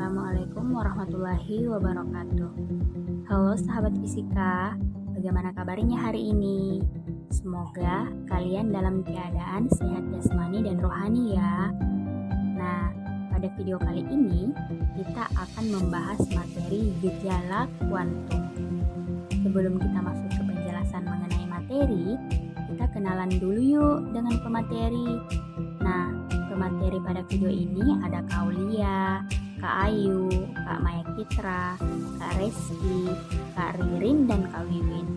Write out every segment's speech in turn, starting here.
Assalamualaikum warahmatullahi wabarakatuh. Halo sahabat fisika, bagaimana kabarnya hari ini? Semoga kalian dalam keadaan sehat jasmani dan rohani ya. Nah, pada video kali ini kita akan membahas materi gejala kuantum. Sebelum kita masuk ke penjelasan mengenai materi, kita kenalan dulu yuk dengan pemateri. Nah, pemateri pada video ini ada Kak Aulia, Kak Ayu, Kak Maya Citra, Kak Reski, Kak Ririn, dan Kak Wiwin.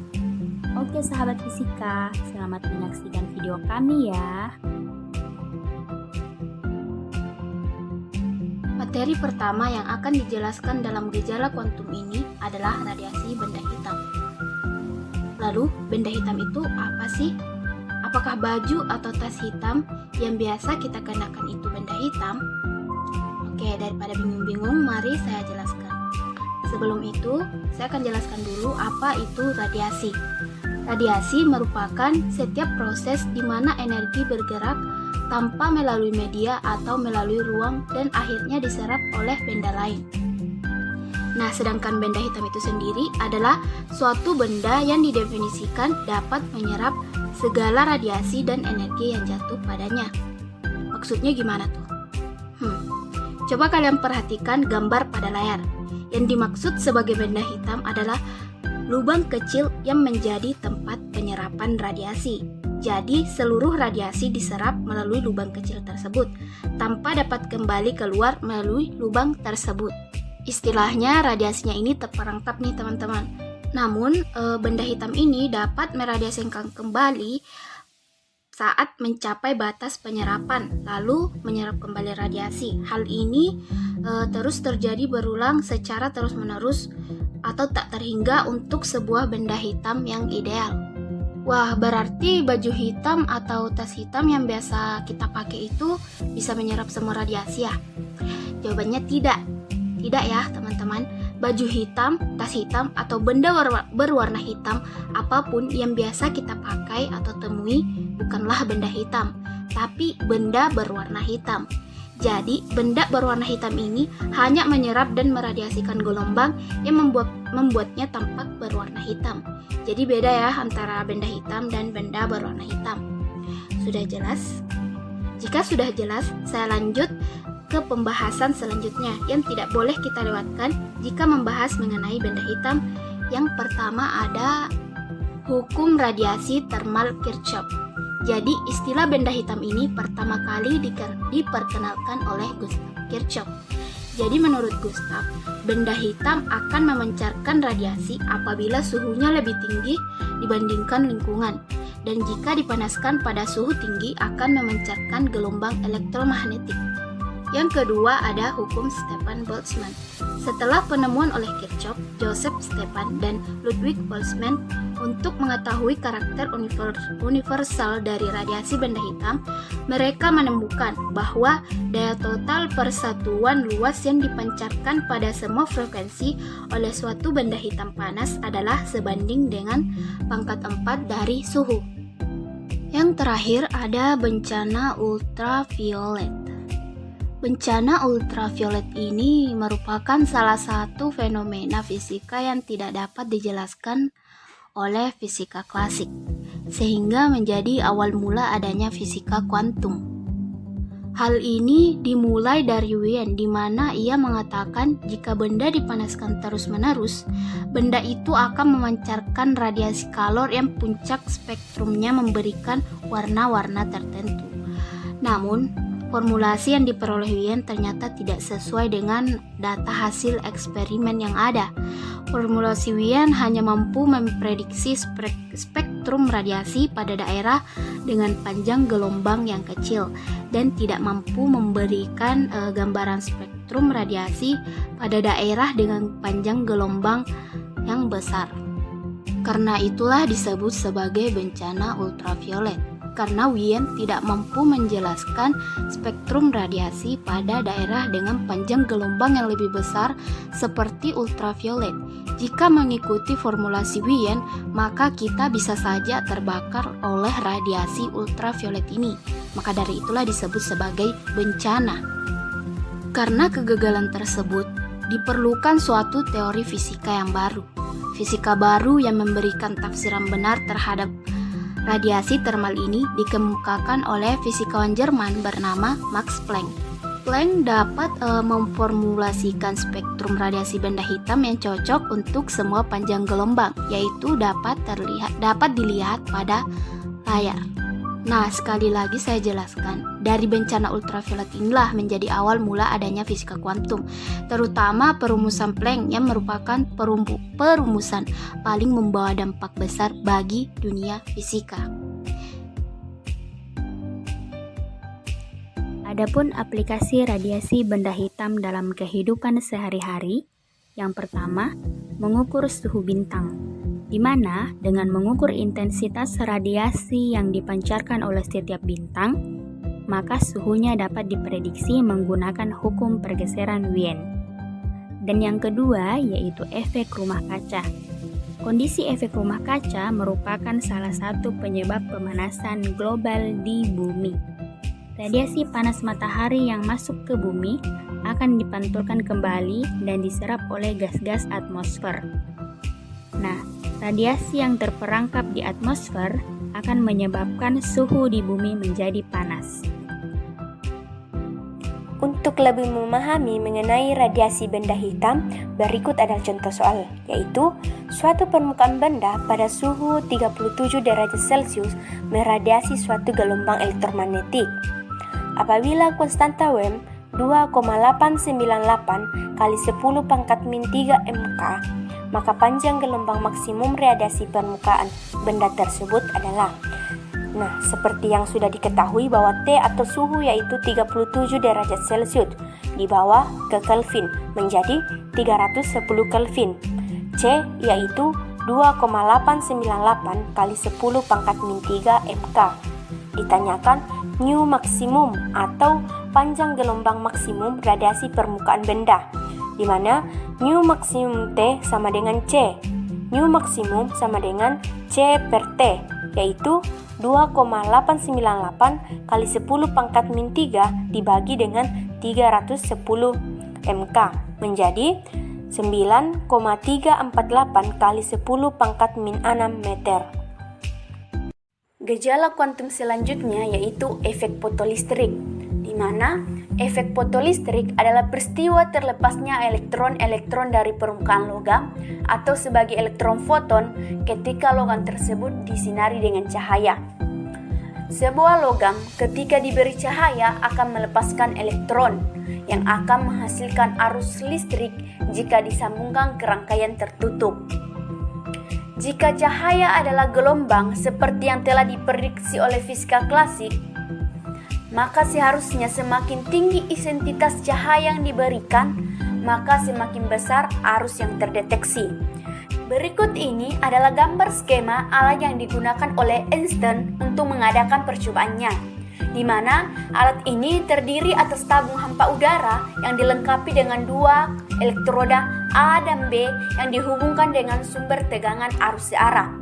Oke sahabat fisika, selamat menyaksikan video kami ya. Materi pertama yang akan dijelaskan dalam gejala kuantum ini adalah radiasi benda hitam. Lalu, benda hitam itu apa sih? Apakah baju atau tas hitam yang biasa kita kenakan itu benda hitam? Oke, daripada bingung-bingung, mari saya jelaskan. Sebelum itu, saya akan jelaskan dulu apa itu radiasi. Radiasi merupakan setiap proses di mana energi bergerak tanpa melalui media atau melalui ruang dan akhirnya diserap oleh benda lain. Nah, sedangkan benda hitam itu sendiri adalah suatu benda yang didefinisikan dapat menyerap segala radiasi dan energi yang jatuh padanya. Maksudnya gimana tuh? Coba kalian perhatikan gambar pada layar. Yang dimaksud sebagai benda hitam adalah lubang kecil yang menjadi tempat penyerapan radiasi. Jadi, seluruh radiasi diserap melalui lubang kecil tersebut, tanpa dapat kembali keluar melalui lubang tersebut. Istilahnya, radiasinya ini terperangkap nih teman-teman. Namun, benda hitam ini dapat meradiasikan kembali saat mencapai batas penyerapan, lalu menyerap kembali radiasi. Hal ini terus terjadi berulang secara terus-menerus atau tak terhingga untuk sebuah benda hitam yang ideal. Wah, berarti baju hitam atau tas hitam yang biasa kita pakai itu bisa menyerap semua radiasi ya? Jawabannya tidak. Tidak ya teman-teman. Baju hitam, tas hitam, atau benda berwarna hitam apapun yang biasa kita pakai atau temui bukanlah benda hitam, tapi benda berwarna hitam. Jadi, benda berwarna hitam ini hanya menyerap dan meradiasikan gelombang yang membuatnya tampak berwarna hitam. Jadi beda ya antara benda hitam dan benda berwarna hitam. Sudah jelas? Jika sudah jelas, saya lanjut ke pembahasan selanjutnya yang tidak boleh kita lewatkan jika membahas mengenai benda hitam. Yang pertama ada hukum radiasi thermal Kirchhoff. Jadi istilah benda hitam ini pertama kali diperkenalkan oleh Gustav Kirchhoff. Jadi menurut Gustav, benda hitam akan memancarkan radiasi apabila suhunya lebih tinggi dibandingkan lingkungan, dan jika dipanaskan pada suhu tinggi akan memancarkan gelombang elektromagnetik. Yang kedua ada hukum Stefan-Boltzmann. Setelah penemuan oleh Kirchhoff, Joseph Stefan dan Ludwig Boltzmann untuk mengetahui karakter universal dari radiasi benda hitam, mereka menemukan bahwa daya total persatuan luas yang dipancarkan pada semua frekuensi oleh suatu benda hitam panas adalah sebanding dengan pangkat 4 dari suhu. Yang terakhir ada bencana ultraviolet. Bencana ultraviolet ini merupakan salah satu fenomena fisika yang tidak dapat dijelaskan oleh fisika klasik, sehingga menjadi awal mula adanya fisika kuantum. Hal ini dimulai dari Wien, di mana ia mengatakan jika benda dipanaskan terus-menerus, benda itu akan memancarkan radiasi kalor yang puncak spektrumnya memberikan warna-warna tertentu. Namun, formulasi yang diperoleh Wien ternyata tidak sesuai dengan data hasil eksperimen yang ada. Formulasi Wien hanya mampu memprediksi spektrum radiasi pada daerah dengan panjang gelombang yang kecil dan tidak mampu memberikan gambaran spektrum radiasi pada daerah dengan panjang gelombang yang besar. Karena itulah disebut sebagai bencana ultraviolet. Karena Wien tidak mampu menjelaskan spektrum radiasi pada daerah dengan panjang gelombang yang lebih besar seperti ultraviolet. Jika mengikuti formulasi Wien, maka kita bisa saja terbakar oleh radiasi ultraviolet ini. Maka dari itulah disebut sebagai bencana. Karena kegagalan tersebut, diperlukan suatu teori fisika yang baru. Fisika baru yang memberikan tafsiran benar terhadap radiasi termal ini dikemukakan oleh fisikawan Jerman bernama Max Planck. Planck dapat memformulasikan spektrum radiasi benda hitam yang cocok untuk semua panjang gelombang, yaitu dapat dilihat pada layar. Nah, sekali lagi saya jelaskan, dari bencana ultraviolet inilah menjadi awal mula adanya fisika kuantum, terutama perumusan Planck yang merupakan perumusan paling membawa dampak besar bagi dunia fisika. Adapun aplikasi radiasi benda hitam dalam kehidupan sehari-hari, yang pertama, mengukur suhu bintang, di mana dengan mengukur intensitas radiasi yang dipancarkan oleh setiap bintang, maka suhunya dapat diprediksi menggunakan hukum pergeseran Wien. Dan yang kedua yaitu efek rumah kaca. Kondisi efek rumah kaca merupakan salah satu penyebab pemanasan global di bumi. Radiasi panas matahari yang masuk ke bumi akan dipantulkan kembali dan diserap oleh gas-gas atmosfer. Nah, radiasi yang terperangkap di atmosfer akan menyebabkan suhu di bumi menjadi panas. Untuk lebih memahami mengenai radiasi benda hitam, berikut adalah contoh soal, yaitu suatu permukaan benda pada suhu 37 derajat Celcius meradiasi suatu gelombang elektromagnetik. Apabila konstanta Wm 2,898 kali 10 pangkat min 3 MK, maka panjang gelombang maksimum radiasi permukaan benda tersebut adalah, seperti yang sudah diketahui bahwa T atau suhu yaitu 37 derajat Celcius di bawah ke Kelvin menjadi 310 Kelvin. C yaitu 2,898 kali 10 pangkat min 3 MK. Ditanyakan nu maksimum atau panjang gelombang maksimum radiasi permukaan benda, di mana nu maksimum T sama dengan C. Nu maksimum sama dengan C per T, yaitu 2,898 kali 10 pangkat min 3 dibagi dengan 310 MK menjadi 9,348 kali 10 pangkat min 6 meter. Gejala kuantum selanjutnya yaitu efek fotolistrik, di mana efek fotolistrik adalah peristiwa terlepasnya elektron-elektron dari permukaan logam atau sebagai elektron foton ketika logam tersebut disinari dengan cahaya. Sebuah logam ketika diberi cahaya akan melepaskan elektron yang akan menghasilkan arus listrik jika disambungkan ke rangkaian tertutup. Jika cahaya adalah gelombang seperti yang telah diprediksi oleh fisika klasik, maka seharusnya semakin tinggi intensitas cahaya yang diberikan, maka semakin besar arus yang terdeteksi. Berikut ini adalah gambar skema alat yang digunakan oleh Einstein untuk mengadakan percobaannya, di mana alat ini terdiri atas tabung hampa udara yang dilengkapi dengan dua elektroda A dan B yang dihubungkan dengan sumber tegangan arus searah.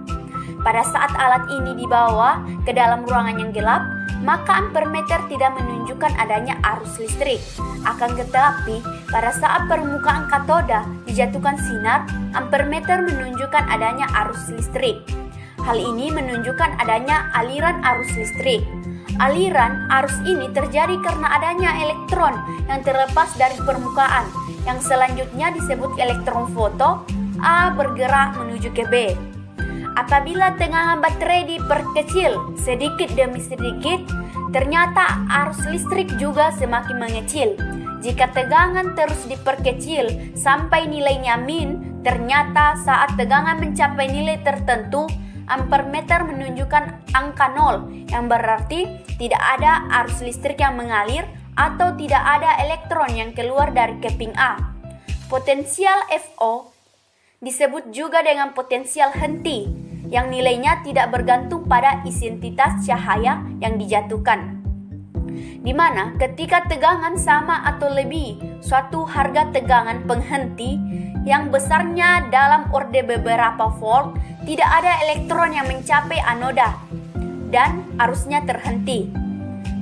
Pada saat alat ini dibawa ke dalam ruangan yang gelap, maka ampermeter tidak menunjukkan adanya arus listrik. Akan tetapi, pada saat permukaan katoda dijatuhkan sinar, ampermeter menunjukkan adanya arus listrik. Hal ini menunjukkan adanya aliran arus listrik. Aliran arus ini terjadi karena adanya elektron yang terlepas dari permukaan, yang selanjutnya disebut elektron foto. A bergerak menuju ke B. Apabila tegangan baterai diperkecil sedikit demi sedikit, ternyata arus listrik juga semakin mengecil. Jika tegangan terus diperkecil sampai nilainya min, ternyata saat tegangan mencapai nilai tertentu, ampermeter menunjukkan angka 0, yang berarti tidak ada arus listrik yang mengalir atau tidak ada elektron yang keluar dari keping A. Potensial FO disebut juga dengan potensial henti, yang nilainya tidak bergantung pada intensitas cahaya yang dijatuhkan. Di mana ketika tegangan sama atau lebih suatu harga tegangan penghenti yang besarnya dalam orde beberapa volt, tidak ada elektron yang mencapai anoda dan arusnya terhenti.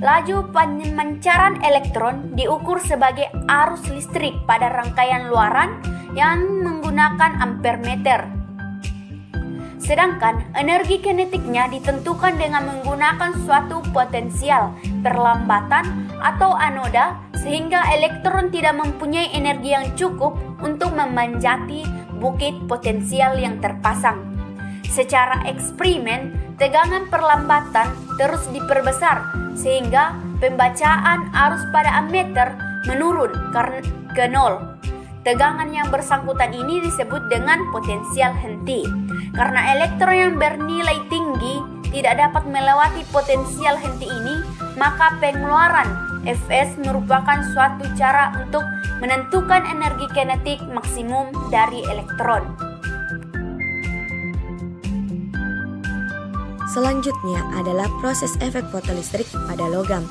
Laju pemancaran elektron diukur sebagai arus listrik pada rangkaian luaran yang menggunakan ampere meter. Sedangkan energi kinetiknya ditentukan dengan menggunakan suatu potensial perlambatan atau anoda, sehingga elektron tidak mempunyai energi yang cukup untuk memanjati bukit potensial yang terpasang. Secara eksperimen, tegangan perlambatan terus diperbesar sehingga pembacaan arus pada ammeter menurun ke nol. Tegangan yang bersangkutan ini disebut dengan potensial henti. Karena elektron yang bernilai tinggi tidak dapat melewati potensial henti ini, maka pengeluaran Fs merupakan suatu cara untuk menentukan energi kinetik maksimum dari elektron. Selanjutnya adalah proses efek fotolistrik pada logam.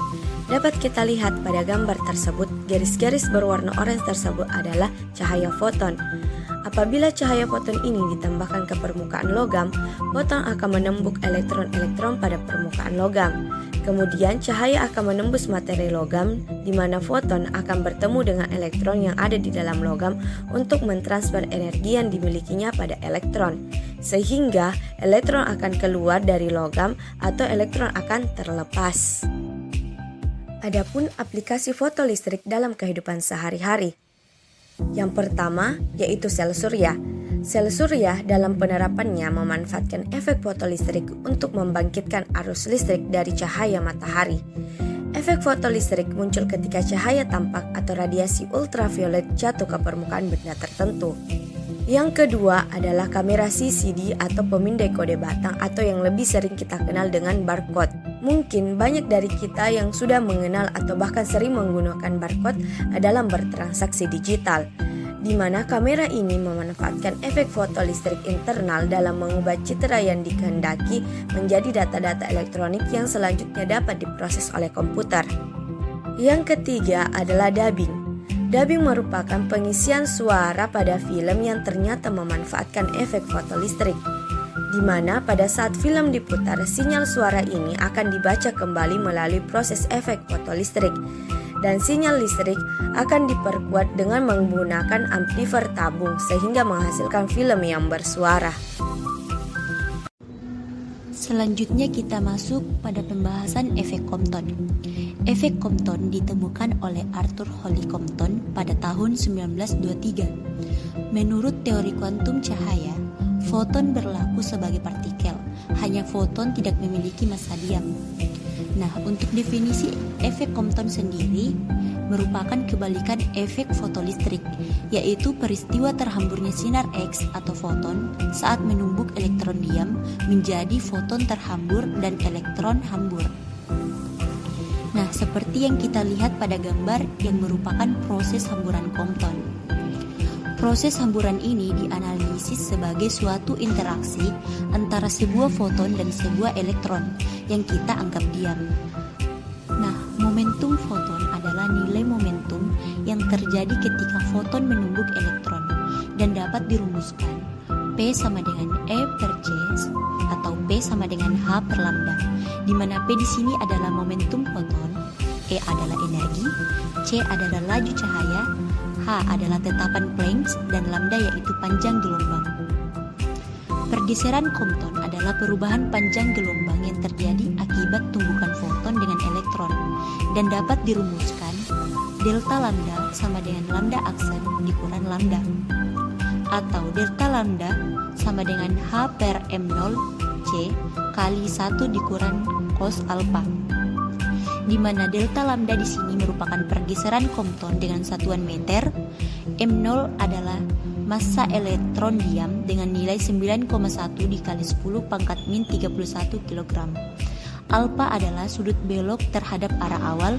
Dapat kita lihat pada gambar tersebut, garis-garis berwarna oranye tersebut adalah cahaya foton. Apabila cahaya foton ini ditambahkan ke permukaan logam, foton akan menembus elektron-elektron pada permukaan logam. Kemudian cahaya akan menembus materi logam, di mana foton akan bertemu dengan elektron yang ada di dalam logam untuk mentransfer energi yang dimilikinya pada elektron. Sehingga elektron akan keluar dari logam atau elektron akan terlepas. Adapun aplikasi fotolistrik dalam kehidupan sehari-hari. Yang pertama yaitu sel surya. Sel surya dalam penerapannya memanfaatkan efek fotolistrik untuk membangkitkan arus listrik dari cahaya matahari. Efek fotolistrik muncul ketika cahaya tampak atau radiasi ultraviolet jatuh ke permukaan benda tertentu. Yang kedua adalah kamera CCD atau pemindai kode batang atau yang lebih sering kita kenal dengan barcode. Mungkin banyak dari kita yang sudah mengenal atau bahkan sering menggunakan barcode dalam bertransaksi digital, di mana kamera ini memanfaatkan efek fotolistrik internal dalam mengubah citra yang dikehendaki menjadi data-data elektronik yang selanjutnya dapat diproses oleh komputer. Yang ketiga adalah dubbing. Dubbing merupakan pengisian suara pada film yang ternyata memanfaatkan efek fotolistrik, di mana pada saat film diputar, sinyal suara ini akan dibaca kembali melalui proses efek fotolistrik, dan sinyal listrik akan diperkuat dengan menggunakan amplifier tabung sehingga menghasilkan film yang bersuara. Selanjutnya kita masuk pada pembahasan efek Compton. Efek Compton ditemukan oleh Arthur Holly Compton pada tahun 1923. Menurut teori kuantum cahaya, foton berlaku sebagai partikel, hanya foton tidak memiliki massa diam. Nah, untuk definisi efek Compton sendiri merupakan kebalikan efek fotolistrik, yaitu peristiwa terhamburnya sinar X atau foton saat menumbuk elektron diam menjadi foton terhambur dan elektron hambur. Nah, seperti yang kita lihat pada gambar yang merupakan proses hamburan Compton. Proses hamburan ini dianalisis sebagai suatu interaksi antara sebuah foton dan sebuah elektron yang kita anggap diam. Nah, momentum foton adalah nilai momentum yang terjadi ketika foton menumbuk elektron dan dapat dirumuskan P sama dengan E per C atau P sama dengan H per lambda, di mana P di sini adalah momentum foton, E adalah energi, C adalah laju cahaya, H adalah tetapan Planck, dan lambda yaitu panjang gelombang. Pergeseran Compton adalah perubahan panjang gelombang yang terjadi akibat tumbukan foton dengan elektron dan dapat dirumuskan delta lambda sama dengan lambda aksen dikurang lambda, atau delta lambda sama dengan H per M0 C kali 1 dikurang cos alpha, di mana delta lambda di sini merupakan pergeseran Compton dengan satuan meter, M0 adalah massa elektron diam dengan nilai 9,1 dikali 10 pangkat min 31 kg. Alpha adalah sudut belok terhadap arah awal,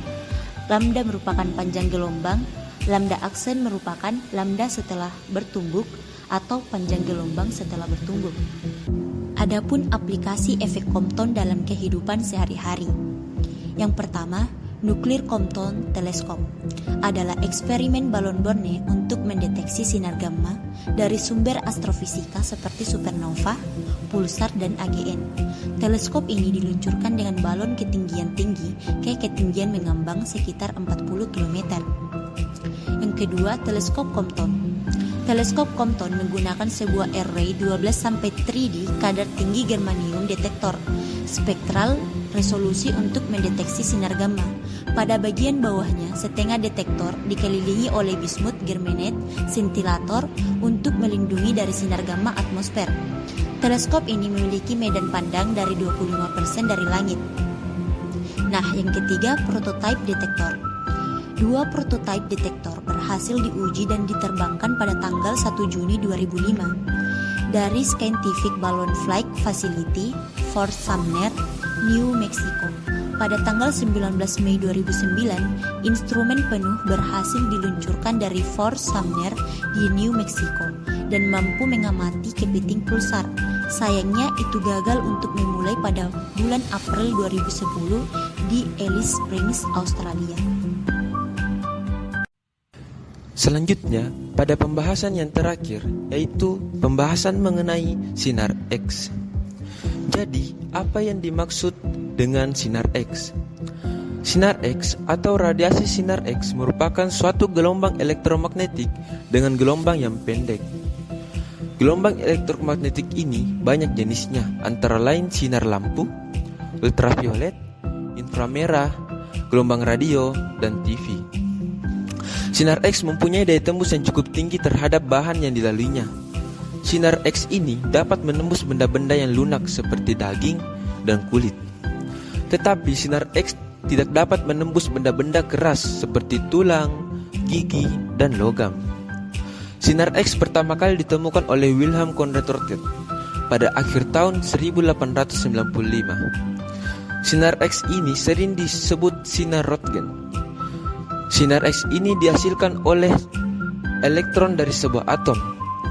lambda merupakan panjang gelombang, lambda aksen merupakan lambda setelah bertumbuk atau panjang gelombang setelah bertumbuk. Adapun aplikasi efek Compton dalam kehidupan sehari-hari. Yang pertama, Nuclear Compton Telescope adalah eksperimen balon Borne untuk mendeteksi sinar gamma dari sumber astrofisika seperti supernova, pulsar, dan AGN. Teleskop ini diluncurkan dengan balon ketinggian tinggi ke ketinggian mengambang sekitar 40 km. Yang kedua, teleskop Compton. Teleskop Compton menggunakan sebuah array 12-3D kadar tinggi germanium detektor spektral resolusi untuk mendeteksi sinar gamma. Pada bagian bawahnya, setengah detektor dikelilingi oleh bismut germanet scintillator untuk melindungi dari sinar gamma atmosfer. Teleskop ini memiliki medan pandang dari 25% dari langit. Nah, yang ketiga, prototipe detektor. 2 prototipe detektor berhasil diuji dan diterbangkan pada tanggal 1 Juni 2005 dari Scientific Balloon Flight Facility, Fort Sumner, New Mexico. Pada tanggal 19 Mei 2009, instrumen penuh berhasil diluncurkan dari Fort Sumner di New Mexico dan mampu mengamati kepiting pulsar. Sayangnya itu gagal untuk memulai pada bulan April 2010 di Alice Springs, Australia. Selanjutnya, pada pembahasan yang terakhir, yaitu pembahasan mengenai sinar X. Jadi, apa yang dimaksud dengan sinar X? Sinar X atau radiasi sinar X merupakan suatu gelombang elektromagnetik dengan gelombang yang pendek. Gelombang elektromagnetik ini banyak jenisnya, antara lain sinar lampu, ultraviolet, inframerah, gelombang radio, dan TV. Sinar X mempunyai daya tembus yang cukup tinggi terhadap bahan yang dilaluinya. Sinar X ini dapat menembus benda-benda yang lunak seperti daging dan kulit. Tetapi sinar X tidak dapat menembus benda-benda keras seperti tulang, gigi, dan logam. Sinar X pertama kali ditemukan oleh Wilhelm Conrad Röntgen pada akhir tahun 1895. Sinar X ini sering disebut sinar Röntgen. Sinar X ini dihasilkan oleh elektron dari sebuah atom.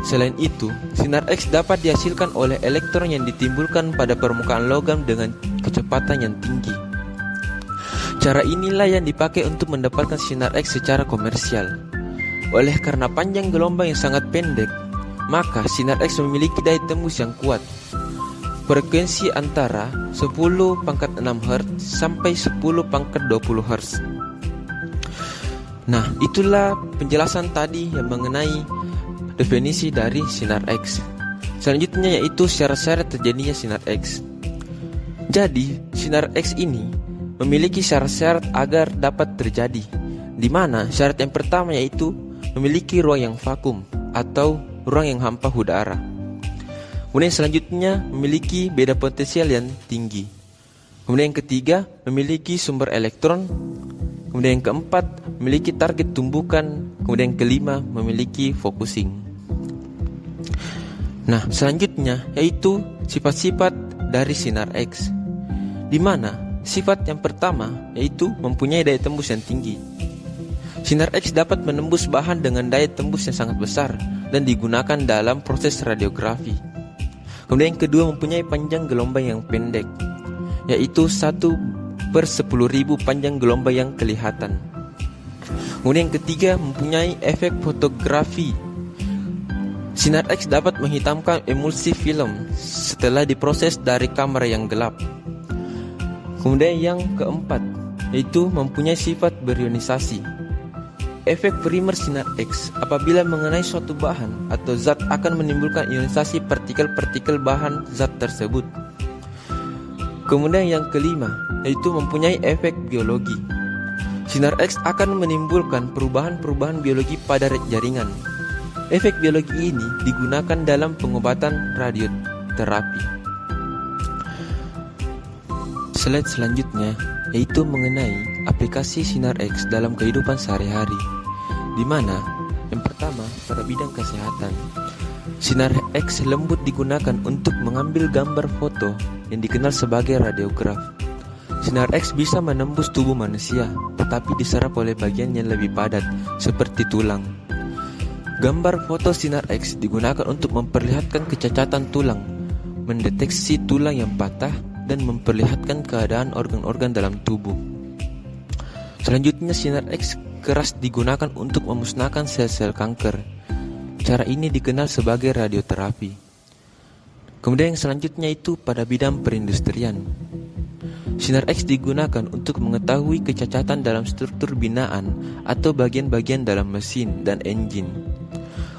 Selain itu, sinar X dapat dihasilkan oleh elektron yang ditimbulkan pada permukaan logam dengan kecepatan yang tinggi. Cara inilah yang dipakai untuk mendapatkan sinar X secara komersial. Oleh karena panjang gelombang yang sangat pendek, maka sinar X memiliki daya tembus yang kuat. Frekuensi antara 10⁻⁶ Hz sampai 10⁻20 Hz. Nah, itulah penjelasan tadi yang mengenai definisi dari sinar X. Selanjutnya yaitu syarat-syarat terjadinya sinar X. Jadi, sinar X ini memiliki syarat-syarat agar dapat terjadi, di mana syarat yang pertama yaitu memiliki ruang yang vakum atau ruang yang hampa udara. Kemudian selanjutnya memiliki beda potensial yang tinggi. Kemudian yang ketiga memiliki sumber elektron. Kemudian yang keempat memiliki target tumbukan. Kemudian yang kelima memiliki focusing. Nah, selanjutnya yaitu sifat-sifat dari sinar X, di mana sifat yang pertama yaitu mempunyai daya tembus yang tinggi. Sinar X dapat menembus bahan dengan daya tembus yang sangat besar dan digunakan dalam proses radiografi. Kemudian yang kedua mempunyai panjang gelombang yang pendek, yaitu 1/10.000 panjang gelombang yang kelihatan. Kemudian yang ketiga mempunyai efek fotografi. Sinar X dapat menghitamkan emulsi film setelah diproses dari kamera yang gelap. Kemudian yang keempat yaitu mempunyai sifat berionisasi. Efek primer sinar X apabila mengenai suatu bahan atau zat akan menimbulkan ionisasi partikel-partikel bahan zat tersebut. Kemudian yang kelima yaitu mempunyai efek biologi. Sinar X akan menimbulkan perubahan-perubahan biologi pada jaringan. Efek biologi ini digunakan dalam pengobatan radioterapi. Slide selanjutnya yaitu mengenai aplikasi sinar X dalam kehidupan sehari-hari, di mana yang pertama pada bidang kesehatan. Sinar X lembut digunakan untuk mengambil gambar foto yang dikenal sebagai radiograf. Sinar X bisa menembus tubuh manusia, tetapi diserap oleh bagian yang lebih padat, seperti tulang. Gambar foto sinar X digunakan untuk memperlihatkan kecacatan tulang, mendeteksi tulang yang patah, dan memperlihatkan keadaan organ-organ dalam tubuh. Selanjutnya, sinar X keras digunakan untuk memusnahkan sel-sel kanker. Cara ini dikenal sebagai radioterapi. Kemudian yang selanjutnya itu pada bidang perindustrian. Sinar X digunakan untuk mengetahui kecacatan dalam struktur binaan atau bagian-bagian dalam mesin dan engine.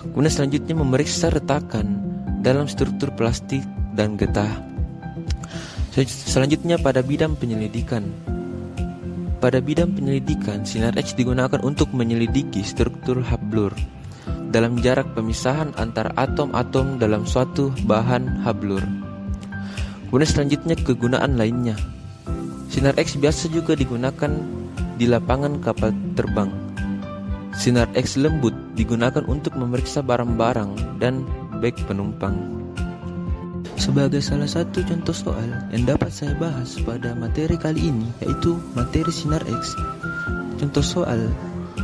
Kemudian selanjutnya memeriksa retakan dalam struktur plastik dan getah. Selanjutnya pada bidang penyelidikan. Pada bidang penyelidikan, sinar X digunakan untuk menyelidiki struktur hablur dalam jarak pemisahan antara atom-atom dalam suatu bahan hablur. Kemudian selanjutnya kegunaan lainnya. Sinar X biasa juga digunakan di lapangan kapal terbang. Sinar X lembut digunakan untuk memeriksa barang-barang dan beg penumpang. Sebagai salah satu contoh soal yang dapat saya bahas pada materi kali ini, yaitu materi sinar X. Contoh soal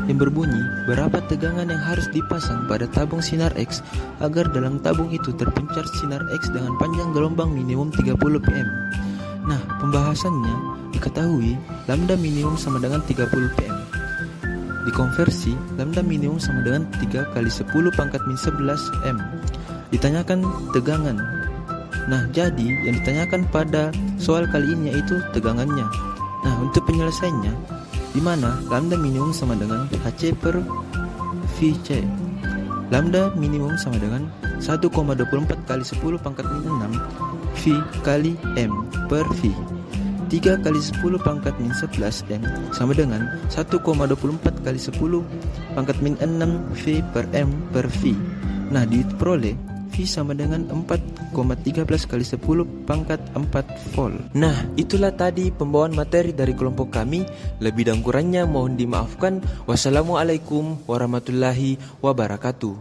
yang berbunyi, berapa tegangan yang harus dipasang pada tabung sinar X agar dalam tabung itu terpencar sinar X dengan panjang gelombang minimum 30 pm. Nah, pembahasannya diketahui lambda minimum sama dengan 30 pm. Dikonversi, lambda minimum sama dengan 3 kali 10 pangkat min 11 m. Ditanyakan tegangan. Nah, jadi yang ditanyakan pada soal kali ini yaitu tegangannya. Nah, untuk penyelesaiannya, di mana lambda minimum sama dengan Hc per Vc. Lambda minimum sama dengan 1,24 kali 10 pangkat min 6 V kali M per V. 3 kali 10 pangkat min 11 M sama dengan 1,24 kali 10 pangkat min 6 V per M per V. Nah, diperoleh V sama dengan 4,13 kali 10 pangkat 4 volt. Nah, itulah tadi pembawaan materi dari kelompok kami. Lebih dan kurangnya mohon dimaafkan. Wassalamualaikum warahmatullahi wabarakatuh.